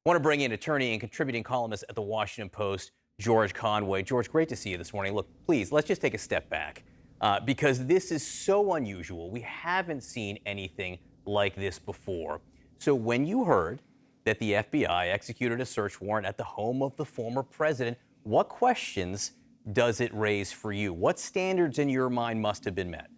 Want to bring in attorney and contributing columnist at the Washington Post, George Conway. George, great to see you this morning. Look, please, let's just take a step back because this is so unusual. We haven't seen anything like this before. So when you heard that the FBI executed a search warrant at the home of the former president, what questions does it raise for you? What standards in your mind must have been met?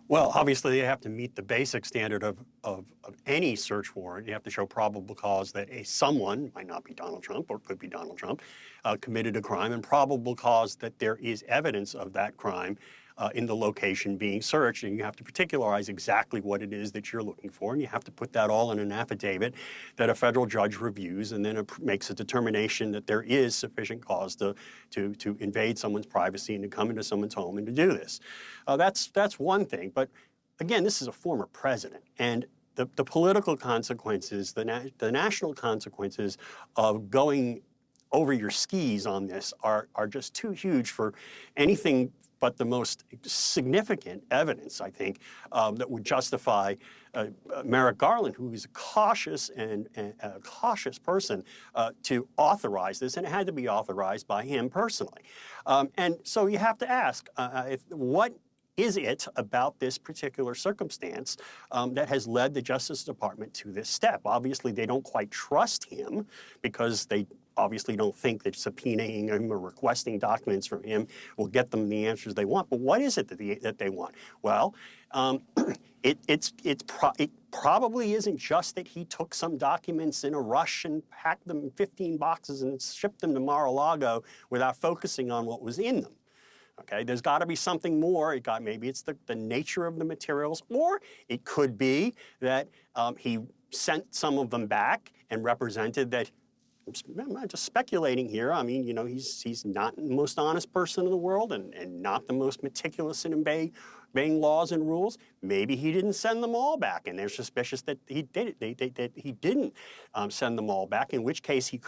Well, obviously, they have to meet the basic standard of any search warrant. You have to show probable cause that someone, might not be Donald Trump or could be Donald Trump, committed a crime, and probable cause that there is evidence of that crime in the location being searched. And you have to particularize exactly what it is that you're looking for, and you have to put that all in an affidavit that a federal judge reviews and then makes a determination that there is sufficient cause to invade someone's privacy and to come into someone's home and to do this. That's one thing. But again, this is a former president, and the political consequences, the national consequences of going over your skis on this are just too huge for anything but the most significant evidence, I think, that would justify Merrick Garland, who is a cautious cautious person, to authorize this, and it had to be authorized by him personally. And so you have to ask, what is it about this particular circumstance that has led the Justice Department to this step? Obviously, they don't quite trust him because they obviously don't think that subpoenaing him or requesting documents from him will get them the answers they want. But what is it that they want? Well, it probably isn't just that he took some documents in a rush and packed them in 15 boxes and shipped them to Mar-a-Lago without focusing on what was in them. Okay, there's got to be something more. Maybe it's the nature of the materials, or it could be that he sent some of them back and represented that. I'm not just speculating here. I mean, you know, he's not the most honest person in the world and not the most meticulous in obeying laws and rules. Maybe he didn't send them all back, and they're suspicious that he did it. That he didn't send them all back. In which case, he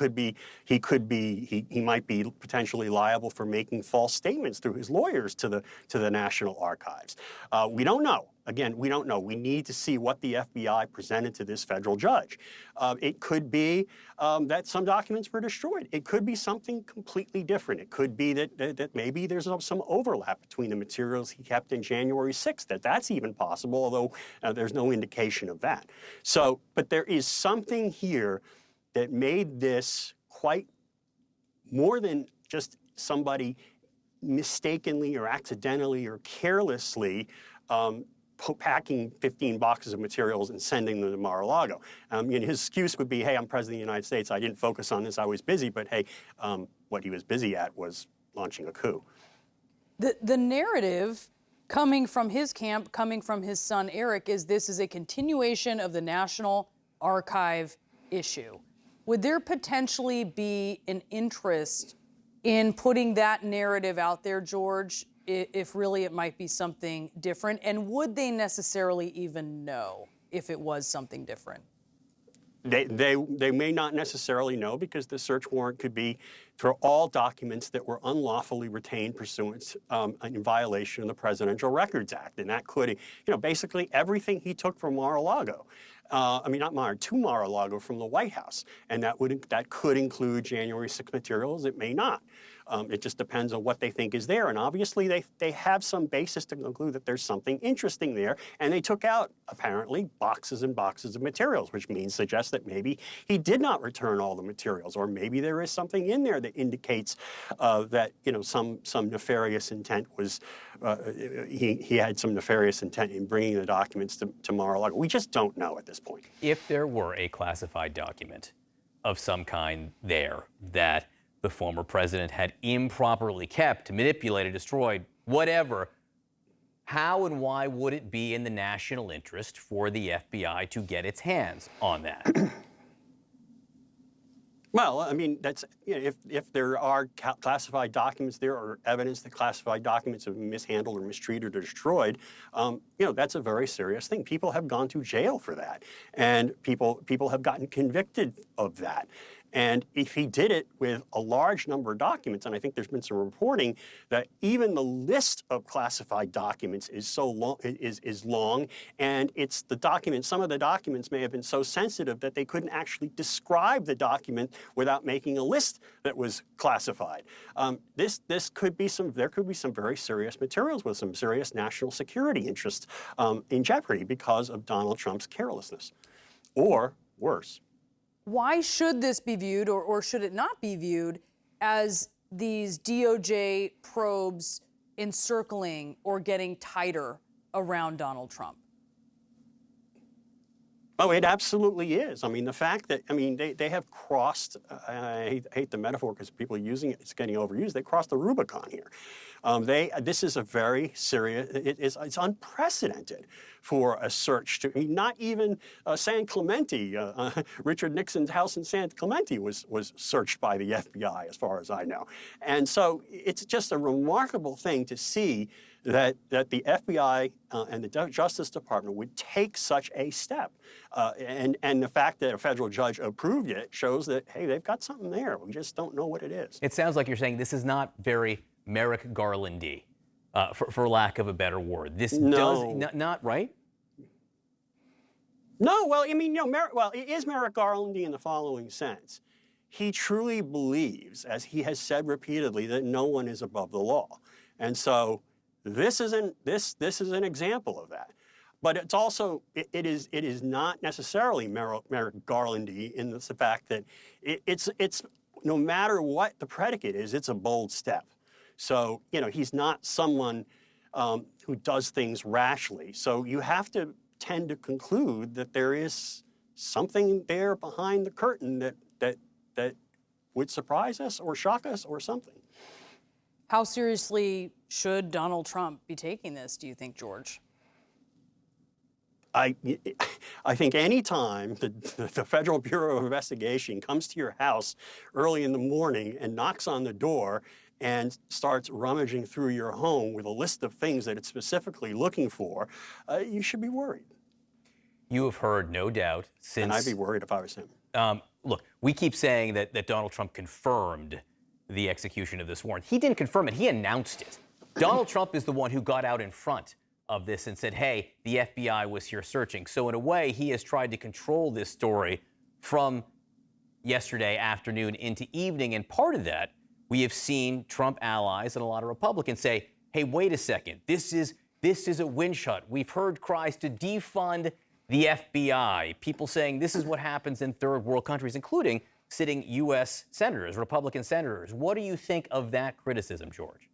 might be potentially liable for making false statements through his lawyers to the National Archives. We don't know. Again, we don't know. We need to see what the FBI presented to this federal judge. It could be that some documents were destroyed. It could be something completely different. It could be that maybe there's some overlap between the materials he kept in January 6th, that's even possible, although there's no indication of that. So, but there is something here that made this quite more than just somebody mistakenly or accidentally or carelessly packing 15 boxes of materials and sending them to Mar-a-Lago. His excuse would be, hey, I'm President of the United States. I didn't focus on this. I was busy. But hey, what he was busy at was launching a coup. The narrative coming from his camp, coming from his son Eric, is this is a continuation of the National Archive issue. Would there potentially be an interest in putting that narrative out there, George, if really it might be something different? And would they necessarily even know if it was something different? They may not necessarily know, because the search warrant could be for all documents that were unlawfully retained pursuant in violation of the Presidential Records Act. And that could, basically everything he took from Mar-a-Lago. To Mar-a-Lago from the White House. And that could include January 6th materials. It may not. It just depends on what they think is there. And obviously they have some basis to conclude that there's something interesting there. And they took out, apparently, boxes and boxes of materials, which suggests that maybe he did not return all the materials, or maybe there is something in there that indicates that some nefarious intent was, he had some nefarious intent in bringing the documents to Mar-a-Lago. We just don't know at this point. If there were a classified document of some kind there that the former president had improperly kept, manipulated, destroyed, whatever, how and why would it be in the national interest for the FBI to get its hands on that? Well, I mean, that's, if there are classified documents there, or evidence that classified documents have been mishandled or mistreated or destroyed, that's a very serious thing. People have gone to jail for that, and people have gotten convicted of that. And if he did it with a large number of documents, and I think there's been some reporting that even the list of classified documents is so long, is long, and it's the documents, some of the documents may have been so sensitive that they couldn't actually describe the document without making a list that was classified. This could be there could be some very serious materials with some serious national security interests in jeopardy because of Donald Trump's carelessness, or worse. Why should this be viewed, or should it not be viewed, as these DOJ probes encircling or getting tighter around Donald Trump? Oh, it absolutely is. I mean, the fact that, I mean, they have crossed, I hate the metaphor because people are using it, it's getting overused, they crossed the Rubicon here. This is a very serious, it's unprecedented for a search to, I mean, not even San Clemente, Richard Nixon's house in San Clemente was searched by the FBI, as far as I know. And so it's just a remarkable thing to see that the FBI and the Justice Department would take such a step. And the fact that a federal judge approved it shows that, hey, they've got something there. We just don't know what it is. It sounds like you're saying this is not very Merrick Garland-y, for lack of a better word. This does not right? No, well, I mean, it is Merrick Garland in the following sense. He truly believes, as he has said repeatedly, that no one is above the law. And so this is an example of that. But it's also, it is not necessarily Merrick Garland-y in the fact that it's no matter what the predicate is, it's a bold step. So, he's not someone who does things rashly. So you have to tend to conclude that there is something there behind the curtain that would surprise us or shock us or something. How seriously should Donald Trump be taking this, do you think, George? I think any time the Federal Bureau of Investigation comes to your house early in the morning and knocks on the door and starts rummaging through your home with a list of things that it's specifically looking for, you should be worried. You have heard, no doubt, since... And I'd be worried if I was him. Look, we keep saying that Donald Trump confirmed the execution of this warrant. He didn't confirm it. He announced it. Donald Trump is the one who got out in front of this and said, hey, the FBI was here searching. So in a way, he has tried to control this story from yesterday afternoon into evening. And part of that, we have seen Trump allies and a lot of Republicans say, hey, wait a second, this is a witch hunt. We've heard cries to defund the FBI, people saying this is what happens in third world countries, including sitting U.S. senators, Republican senators. What do you think of that criticism, George?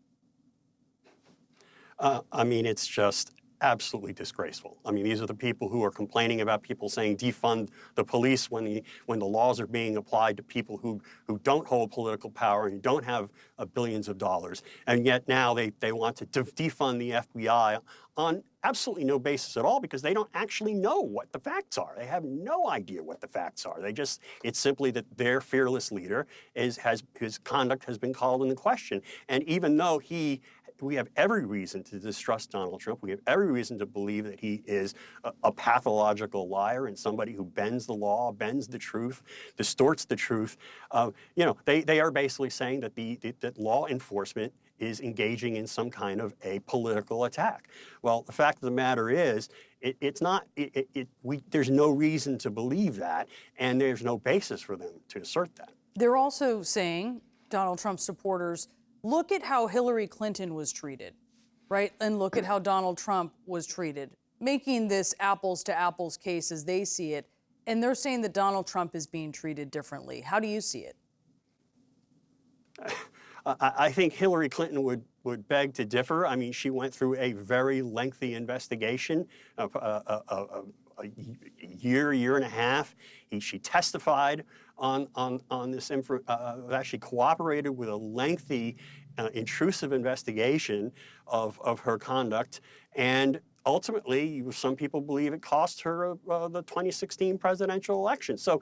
I mean, it's just absolutely disgraceful. I mean, these are the people who are complaining about people saying defund the police when the laws are being applied to people who don't hold political power and who don't have billions of dollars. And yet now they want to defund the FBI on absolutely no basis at all because they don't actually know what the facts are. They have no idea what the facts are. It's simply that their fearless leader his conduct has been called into question. And even though we have every reason to distrust Donald Trump. We have every reason to believe that he is a pathological liar and somebody who bends the law, bends the truth, distorts the truth. They are basically saying that that law enforcement is engaging in some kind of a political attack. Well, the fact of the matter is, there's no reason to believe that, and there's no basis for them to assert that. They're also saying, Donald Trump supporters, look at how Hillary Clinton was treated, right? And look at how Donald Trump was treated, making this apples to apples case as they see it. And they're saying that Donald Trump is being treated differently. How do you see it? I think Hillary Clinton would beg to differ. I mean, she went through a very lengthy investigation of a year and a half. She testified on this actually cooperated with a lengthy, intrusive investigation of her conduct, and ultimately, some people believe it cost her the 2016 presidential election. So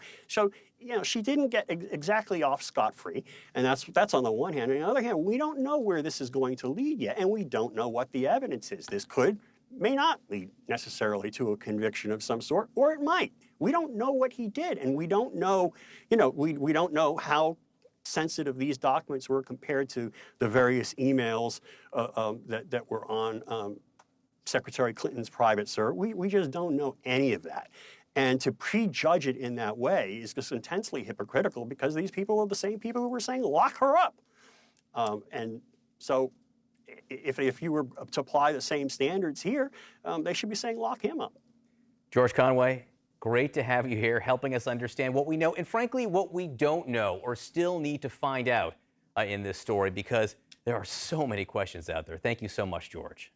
she didn't get exactly off scot-free, and that's on the one hand. On the other hand, we don't know where this is going to lead yet, and we don't know what the evidence is. This could may not lead necessarily to a conviction of some sort, or it might. We don't know what he did, and we don't know, we don't know how sensitive these documents were compared to the various emails that were on Secretary Clinton's private server. We just don't know any of that. And to prejudge it in that way is just intensely hypocritical, because these people are the same people who were saying, lock her up. And so if you were to apply the same standards here, they should be saying, lock him up. George Conway, great to have you here helping us understand what we know and, frankly, what we don't know or still need to find out in this story, because there are so many questions out there. Thank you so much, George.